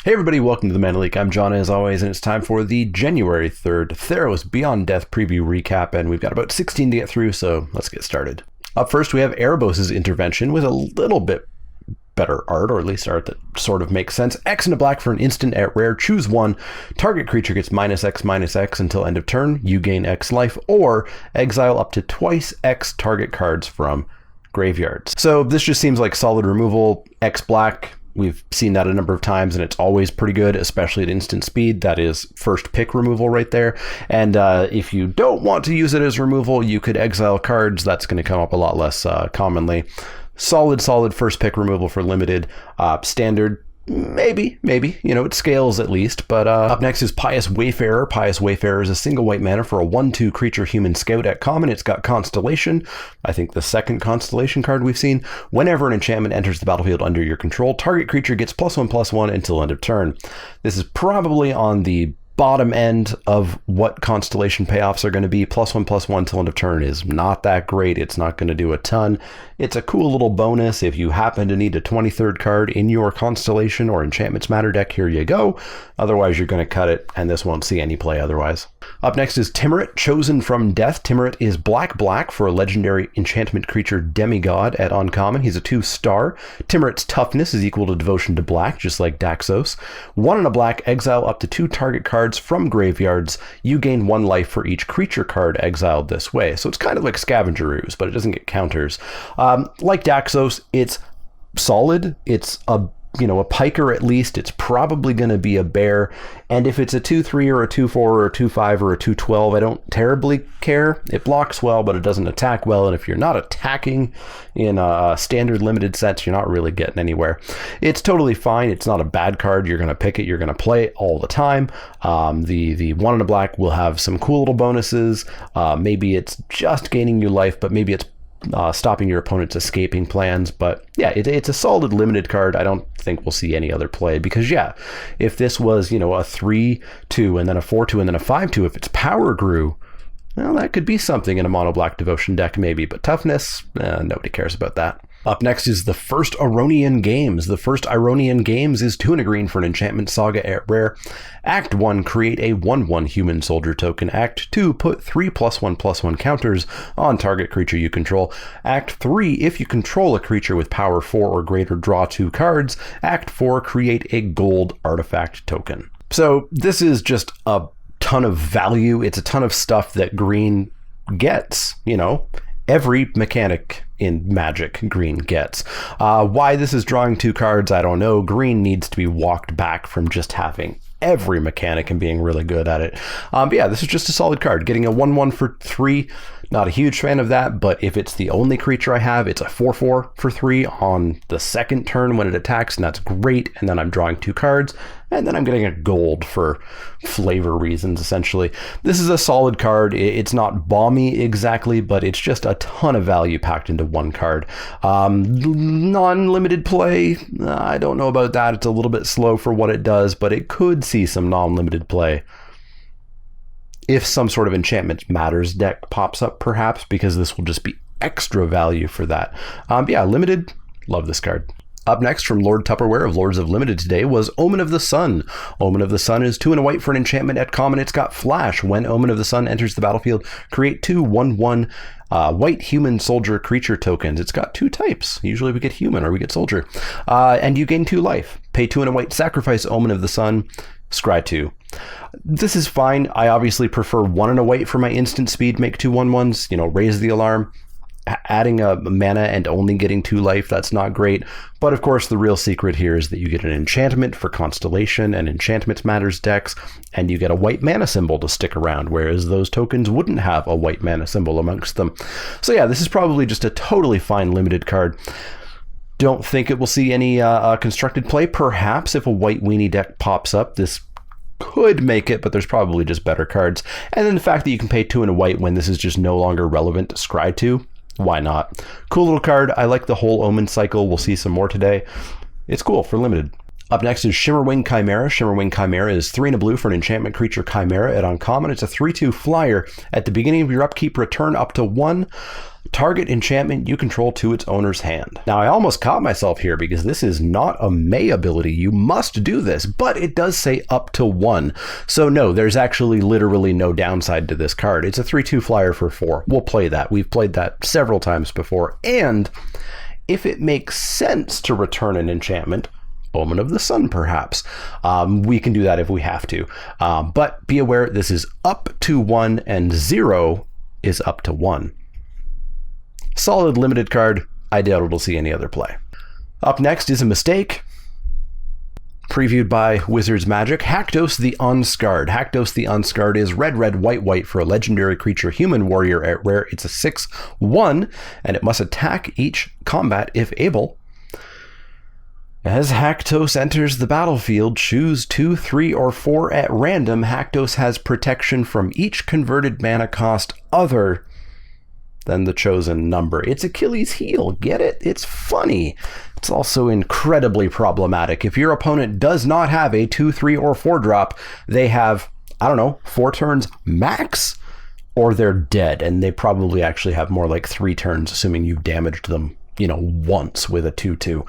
Hey everybody, welcome to the Leek. I'm John as always, and it's time for the January 3rd Theros Beyond Death preview recap, and we've got about 16 to get through, so let's get started. Up first, we have Erebos' intervention with a little bit better art, or at least art that sort of makes sense. X and a black for an instant at rare. Choose one. Target creature gets -X/-X until end of turn. You gain X life, or exile up to twice X target cards from graveyards. So this just seems like solid removal. X black. We've seen that a number of times, and it's always pretty good, especially at instant speed. That is first pick removal right there. And if you don't want to use it as removal, you could exile cards. That's going to come up a lot less commonly. Solid first pick removal for limited. Standard, maybe, it scales at least. But up next is Pious Wayfarer. Pious Wayfarer is a single white mana for a 1/2 creature human scout at common. It's got Constellation, I think the second Constellation card we've seen. Whenever an enchantment enters the battlefield under your control, target creature gets +1/+1 until end of turn. This is probably on the bottom end of what Constellation payoffs are going to be. +1/+1 till end of turn is not that great. It's not going to do a ton. It's a cool little bonus if you happen to need a 23rd card in your Constellation or Enchantments Matter deck. Here you go. Otherwise, you're going to cut it, and this won't see any play otherwise. Up next is Tymaret, Chosen from Death. Tymaret is black for a legendary enchantment creature Demigod at uncommon. He's a 2-star. Tymaret's toughness is equal to devotion to black, just like Daxos. 1 and a black, exile up to 2 target cards from graveyards. You gain 1 life for each creature card exiled this way. So it's kind of like Scavenger Ooze, but it doesn't get counters. Like Daxos, it's solid. It's a piker at least. It's probably going to be a bear. And if it's a 2/3 or a 2/4 or a 2/5 or a 2/12, I don't terribly care. It blocks well, but it doesn't attack well. And if you're not attacking in standard limited sets, you're not really getting anywhere. It's totally fine. It's not a bad card. You're going to pick it. You're going to play it all the time. The 1 and a black will have some cool little bonuses. Maybe it's just gaining you life, but maybe it's stopping your opponent's escaping plans. But yeah, it's a solid limited card. I don't think we'll see any other play, because if this was a 3/2 and then a 4/2 and then a 5/2, if it's power grew, well, that could be something in a mono black devotion deck maybe. But toughness, nobody cares about that. Up next is the first Ironian Games. The first Ironian Games is 2 and a green for an enchantment saga at rare. Act 1, create a 1/1 human soldier token. Act 2, put 3 +1/+1 counters on target creature you control. Act 3, if you control a creature with power 4 or greater, draw 2 cards. Act 4, create a gold artifact token. So this is just a ton of value. It's a ton of stuff that green gets, Every mechanic in Magic green gets. Why this is drawing 2 cards, I don't know. Green needs to be walked back from just having every mechanic and being really good at it. But yeah, this is just a solid card. Getting a 1/1 for 3, not a huge fan of that, but if it's the only creature I have, it's a 4/4 for 3 on the second turn when it attacks, and that's great. And then I'm drawing 2 cards, and then I'm getting a gold for flavor reasons, essentially. This is a solid card. It's not bomby exactly, but it's just a ton of value packed into 1 card. Non-limited play, I don't know about that. It's a little bit slow for what it does, but it could see some non-limited play if some sort of Enchantment Matters deck pops up, perhaps, because this will just be extra value for that. Yeah, limited, love this card. Up next, from Lord Tupperware of Lords of Limited today, was Omen of the Sun. Omen of the Sun is 2 and a white for an enchantment at common. It's got Flash. When Omen of the Sun enters the battlefield, create 2 1/1 white human soldier creature tokens. It's got 2 types. Usually we get human or we get soldier. And you gain 2 life. Pay 2 and a white, sacrifice Omen of the Sun, scry 2. This is fine. I obviously prefer 1 and a white for my instant speed, make 2 1/1s, raise the alarm. Adding a mana and only getting 2 life, that's not great. But of course, the real secret here is that you get an enchantment for Constellation and Enchantments Matters decks, and you get a white mana symbol to stick around, whereas those tokens wouldn't have a white mana symbol amongst them. So yeah, this is probably just a totally fine limited card. Don't think it will see any constructed play. Perhaps if a white weenie deck pops up, this could make it, but there's probably just better cards. And then the fact that you can pay 2 and a white when this is just no longer relevant to scry 2, why not? Cool little card. I like the whole Omen cycle. We'll see some more today. It's cool for limited. Up next is Shimmerwing Chimera. Shimmerwing Chimera is 3 and a blue for an enchantment creature Chimera at uncommon. It's a 3/2 flyer. At the beginning of your upkeep, return up to 1 target enchantment you control to its owner's hand. Now, I almost caught myself here because this is not a May ability. You must do this, but it does say up to 1. So no, there's actually literally no downside to this card. It's a 3/2 flyer for 4. We'll play that. We've played that several times before. And if it makes sense to return an enchantment, Omen of the Sun, perhaps. We can do that if we have to. But be aware, this is up to 1 and 0 is up to 1. Solid limited card. I doubt it'll see any other play. Up next is a mistake. Previewed by Wizards Magic, Haktos the Unscarred. Haktos the Unscarred is red, red, white, white for a legendary creature, human warrior at rare. It's a 6/1, and it must attack each combat if able. As Haktos enters the battlefield, choose 2, 3, or 4 at random. Haktos has protection from each converted mana cost other than the chosen number. It's Achilles' heel. Get it? It's funny. It's also incredibly problematic. If your opponent does not have a 2, 3, or 4 drop, they have, 4 turns max, or they're dead. And they probably actually have more like 3 turns, assuming you've damaged them, once with a 2/2.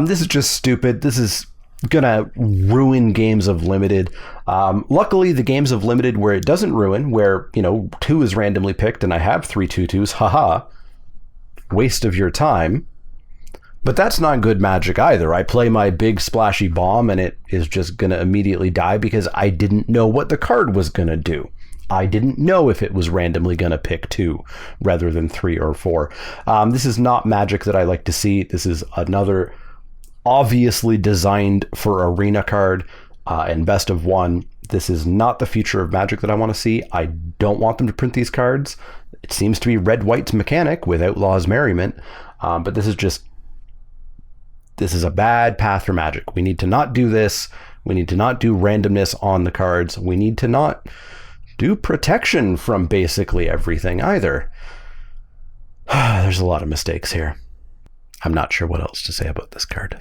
This is just stupid. This is gonna ruin games of limited. Luckily, the games of limited where it doesn't ruin, where 2 is randomly picked and I have 3 2/2s, haha, waste of your time. But that's not good Magic either. I play my big splashy bomb and it is just gonna immediately die because I didn't know what the card was gonna do. I didn't know if it was randomly going to pick 2 rather than 3 or 4. This is not Magic that I like to see. This is another obviously designed for arena card and best of 1. This is not the future of Magic that I want to see. I don't want them to print these cards. It seems to be red-white's mechanic with Outlaw's Merriment, but this is a bad path for Magic. We need to not do this. We need to not do randomness on the cards. We need to not do protection from basically everything either. There's a lot of mistakes here. I'm not sure what else to say about this card.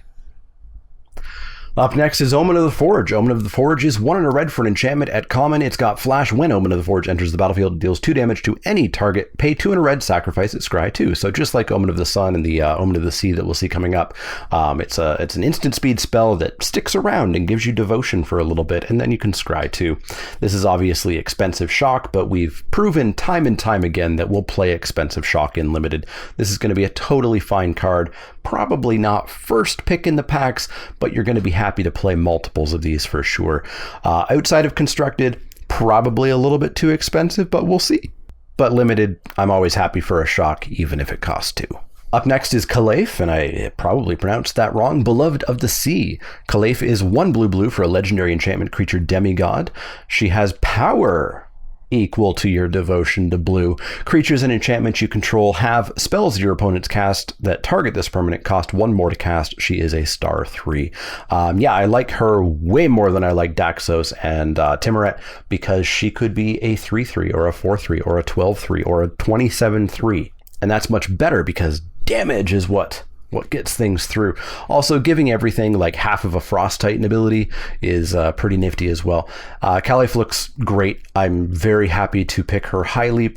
Up next is Omen of the Forge. Omen of the Forge is 1 and a red for an enchantment at common. It's got flash. When Omen of the Forge enters the battlefield, it deals 2 damage to any target. Pay 2 and a red, sacrifice it, scry 2. So just like Omen of the Sun and the Omen of the Sea that we'll see coming up, it's an instant speed spell that sticks around and gives you devotion for a little bit, and then you can scry 2. This is obviously expensive shock, but we've proven time and time again that we'll play expensive shock in limited. This is going to be a totally fine card. Probably not first pick in the packs, but you're going to be happy to play multiples of these for sure. Outside of constructed, probably a little bit too expensive, but we'll see. But limited, I'm always happy for a shock, even if it costs 2. Up next is Phylath, and I probably pronounced that wrong. Beloved of the Sea. Phylath is 1 blue for a legendary enchantment creature Demigod. She has power equal to your devotion to blue. Creatures and enchantments you control have spells your opponents cast that target this permanent cost 1 more to cast. She is a star 3. I like her way more than I like Daxos and Timuret because she could be a 3/3 or a 4/3 or a 12/3 or a 27/3. And that's much better because damage is what gets things through. Also, giving everything like half of a Frost Titan ability is pretty nifty as well. Phylath looks great. I'm very happy to pick her highly.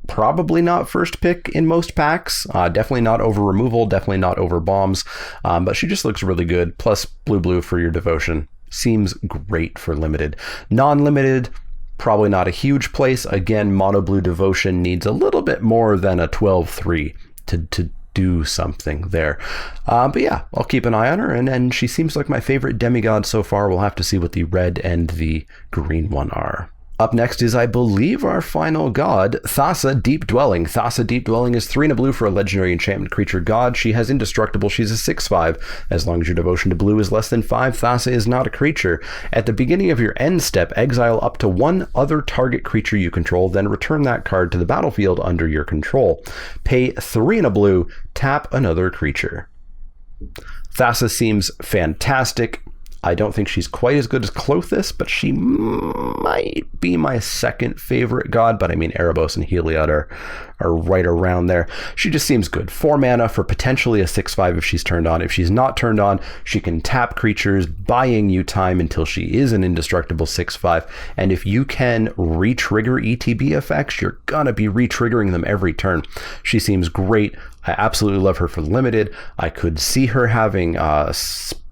Probably not first pick in most packs. Definitely not over removal. Definitely not over bombs. But she just looks really good. Plus blue for your devotion. Seems great for limited. Non-limited, probably not a huge place. Again, mono blue devotion needs a little bit more than a 12/3 to do something there. But yeah, I'll keep an eye on her, and she seems like my favorite demigod so far. We'll have to see what the red and the green one are. Up next is, I believe, our final god, Thassa Deep Dwelling. Thassa Deep Dwelling is 3 and a blue for a legendary enchantment creature god. She has indestructible. She's a 6/5. As long as your devotion to blue is less than 5, Thassa is not a creature. At the beginning of your end step, exile up to 1 other target creature you control, then return that card to the battlefield under your control. Pay 3 and a blue, tap another creature. Thassa seems fantastic. I don't think she's quite as good as Klothys, but she might be my second favorite god. But I mean, Erebos and Heliod are right around there. She just seems good. 4 mana for potentially a 6/5 if she's turned on. If she's not turned on, she can tap creatures, buying you time until she is an indestructible 6/5. And if you can re-trigger ETB effects, you're gonna be re-triggering them every turn. She seems great. I absolutely love her for limited. I could see her having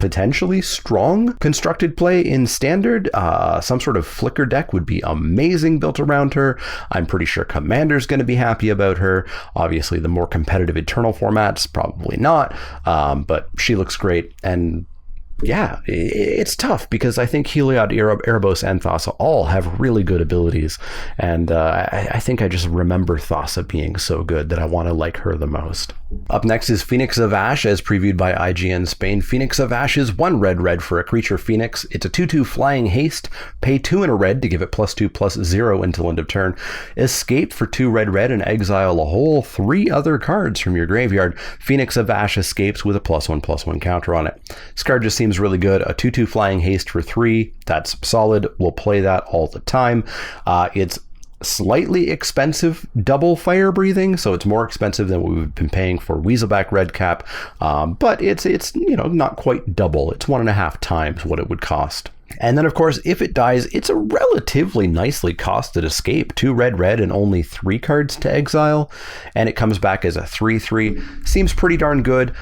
potentially strong constructed play in standard. Some sort of flicker deck would be amazing built around her. I'm pretty sure Commander's going to be happy about her. Obviously, the more competitive Eternal formats, probably not. But she looks great. And yeah, it's tough because I think Heliod, Erebos, and Thassa all have really good abilities. And I think I just remember Thassa being so good that I want to like her the most. Up next is Phoenix of Ash, as previewed by IGN Spain. Phoenix of Ash is 1 red for a creature Phoenix. It's a 2/2 flying haste. Pay 2 and a red to give it +2/+0 until end of turn. Escape for 2 red and exile a whole 3 other cards from your graveyard. Phoenix of Ash escapes with a +1/+1 counter on it. This card just seems really good. A 2/2 flying haste for 3. That's solid. We'll play that all the time. It's slightly expensive double fire breathing, so it's more expensive than what we've been paying for Weaselback Redcap, but it's not quite double. It's 1.5 times what it would cost. And then, of course, if it dies, it's a relatively nicely costed escape. 2 red and only 3 cards to exile. And it comes back as a 3/3. Seems pretty darn good.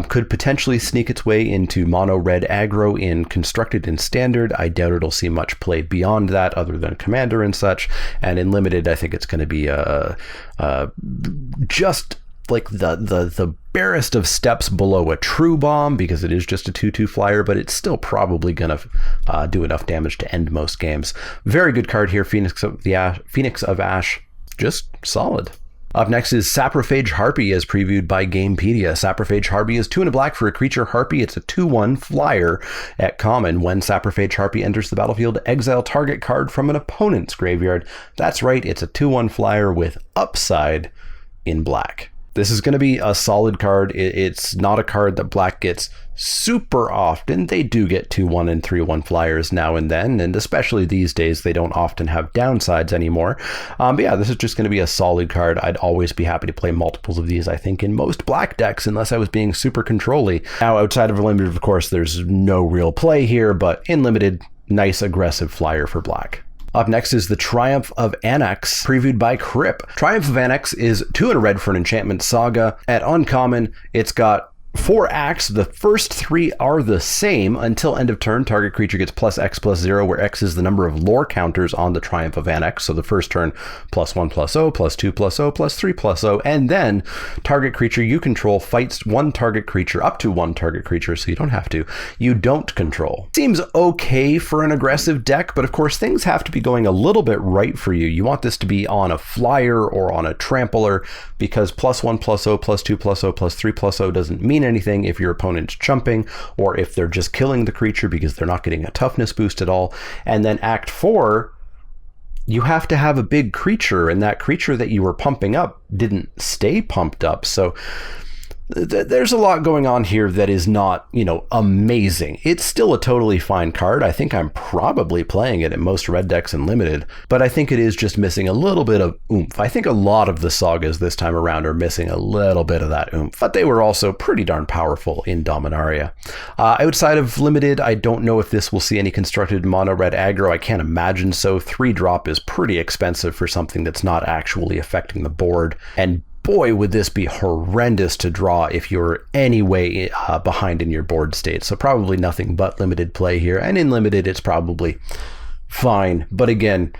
Could potentially sneak its way into mono red aggro in Constructed and Standard. I doubt it'll see much play beyond that other than Commander and such. And in Limited, I think it's going to be just like the barest of steps below a true bomb, because it is just a 2/2 flyer, but it's still probably gonna do enough damage to end most games. Very good card here, Phoenix of Ash, just solid. Up next is Saprophage Harpy, as previewed by Gamepedia. Saprophage Harpy is 2 and a black for a creature Harpy. It's a 2/1 flyer at common. When Saprophage Harpy enters the battlefield, exile target card from an opponent's graveyard. That's right, it's a 2/1 flyer with upside in black. This is going to be a solid card. It's not a card that black gets super often. They do get 2/1 and 3/1 flyers now and then, and especially these days, they don't often have downsides anymore. But yeah, this is just going to be a solid card. I'd always be happy to play multiples of these, I think, in most black decks, unless I was being super control-y. Now, outside of Limited, of course, there's no real play here, but in Limited, nice aggressive flyer for black. Up next is the Triumph of Anax, previewed by Crip. Triumph of Anax is 2 and a red for an enchantment Saga. At uncommon, it's got 4 acts. The first 3 are the same until end of turn. Target creature gets +X/+0, where X is the number of lore counters on the Triumph of Anax. So the first turn, +1/+0, +2/+0, +3/+0, and then target creature you control fights one target creature, up to 1 target creature, so you don't have to. You don't control. Seems okay for an aggressive deck, but of course things have to be going a little bit right for you. You want this to be on a flyer or on a trampler, because +1/+0, +2/+0, +3/+0 doesn't mean anything if your opponent's chumping, or if they're just killing the creature because they're not getting a toughness boost at all. And then Act 4, you have to have a big creature, and that creature that you were pumping up didn't stay pumped up. So there's a lot going on here that is not, amazing. It's still a totally fine card. I think I'm probably playing it in most red decks and Limited, but I think it is just missing a little bit of oomph. I think a lot of the Sagas this time around are missing a little bit of that oomph, but they were also pretty darn powerful in Dominaria. Outside of Limited, I don't know if this will see any constructed mono red aggro. I can't imagine so. 3-drop is pretty expensive for something that's not actually affecting the board, and boy, would this be horrendous to draw if you're any way behind in your board state. So probably nothing but Limited play here. And in Limited, it's probably fine. But again,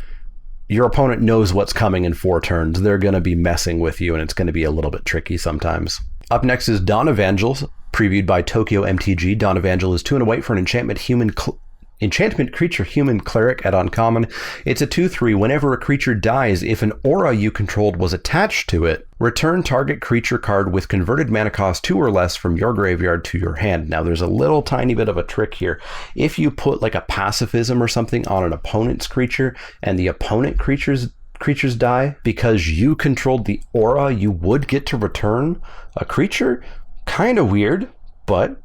your opponent knows what's coming in 4 turns. They're going to be messing with you, and it's going to be a little bit tricky sometimes. Up next is Dawn Evangel, previewed by Tokyo MTG. Dawn Evangel is 2 and a white for an enchantment creature human cleric at uncommon. It's a 2/3. Whenever a creature dies, if an aura you controlled was attached to it, return target creature card with converted mana cost 2 or less from your graveyard to your hand. Now there's a little tiny bit of a trick here. If you put like a pacifism or something on an opponent's creature, and the opponent creatures die, because you controlled the aura, you would get to return a creature. Kind of weird, but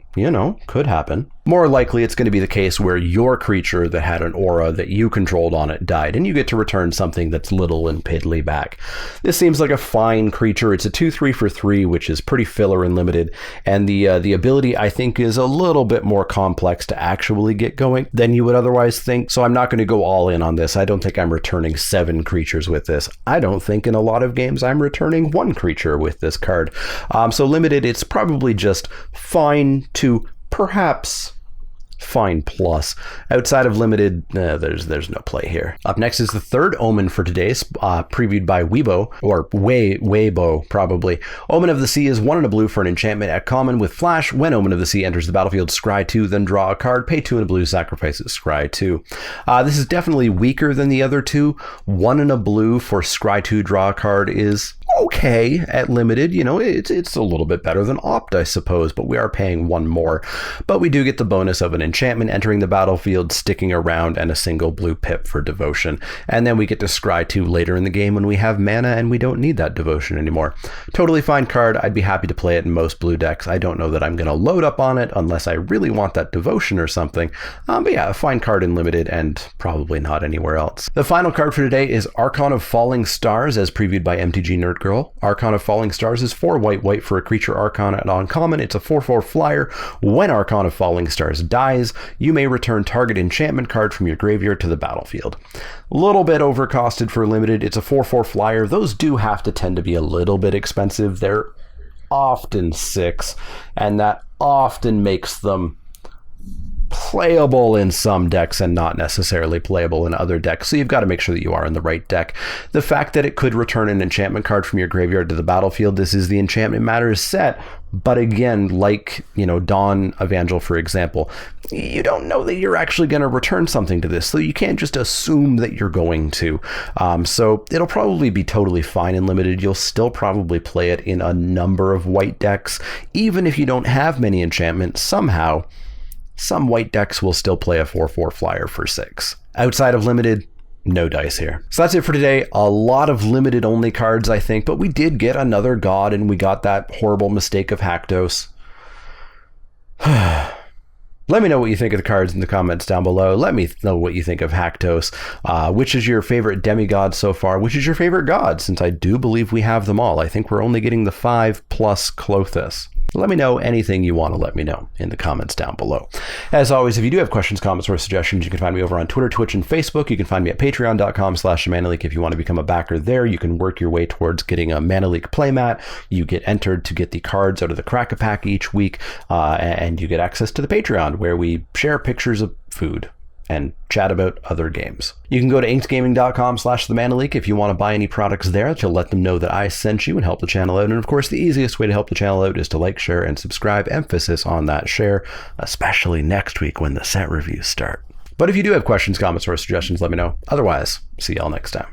could happen. More likely, it's going to be the case where your creature that had an aura that you controlled on it died, and you get to return something that's little and piddly back. This seems like a fine creature. It's a 2/3 for 3, which is pretty filler and limited, and the ability, I think, is a little bit more complex to actually get going than you would otherwise think, so I'm not going to go all in on this. I don't think I'm returning 7 creatures with this. I don't think in a lot of games I'm returning 1 creature with this card. So limited, it's probably just fine to perhaps fine plus. Outside of limited, there's no play here. Up next is the third Omen for today, previewed by Weibo, or Weibo probably. Omen of the Sea is 1 and a blue for an enchantment at common with flash. When Omen of the Sea enters the battlefield, scry 2, then draw a card, pay 2 and a blue, sacrifice it, scry 2. This is definitely weaker than the other two. 1 and a blue for scry 2, draw a card is okay at limited. You know, it's a little bit better than opt, I suppose, but we are paying 1 more. But we do get the bonus of an enchantment entering the battlefield, sticking around, and a single blue pip for devotion. And then we get to scry 2 later in the game when we have mana and we don't need that devotion anymore. Totally fine card. I'd be happy to play it in most blue decks. I don't know that I'm going to load up on it unless I really want that devotion or something. But yeah, a fine card in limited and probably not anywhere else. The final card for today is Archon of Falling Stars, as previewed by MTG Nerd Girl. Archon of Falling Stars is 4 white for a creature Archon at uncommon. It's a 4/4 flyer. When Archon of Falling Stars dies, you may return target enchantment card from your graveyard to the battlefield. A little bit overcosted for limited. It's a 4/4 flyer. Those do have to tend to be a little bit expensive. They're often 6, and that often makes them playable in some decks and not necessarily playable in other decks, so you've got to make sure that you are in the right deck. The fact that it could return an enchantment card from your graveyard to the battlefield, this is the Enchantment Matters set, but again, like, you know, Dawn Evangel, for example, you don't know that you're actually going to return something to this, so you can't just assume that you're going to. So it'll probably be totally fine in limited. You'll still probably play it in a number of white decks. Even if you don't have many enchantments, somehow some white decks will still play a 4/4 flyer for 6. Outside of limited, no dice here. So that's it for today. A lot of limited only cards, I think, but we did get another god, and we got that horrible mistake of Haktos. Let me know what you think of the cards in the comments down below. Let me know what you think of Haktos. Which is your favorite demigod so far? Which is your favorite god? Since I do believe we have them all. I think we're only getting the 5 plus Clothis. Let me know anything you want to let me know in the comments down below. As always, if you do have questions, comments, or suggestions, you can find me over on Twitter, Twitch, and Facebook. You can find me at patreon.com/manaleek. If you want to become a backer there, you can work your way towards getting a Manaleek playmat. You get entered to get the cards out of the Crack-a-Pack each week, and you get access to the Patreon, where we share pictures of food and chat about other games. You can go to inkedgaming.com/themanaleek if you want to buy any products there to let them know that I sent you and help the channel out. And of course, the easiest way to help the channel out is to like, share, and subscribe. Emphasis on that share, especially next week when the set reviews start. But if you do have questions, comments, or suggestions, let me know. Otherwise, see y'all next time.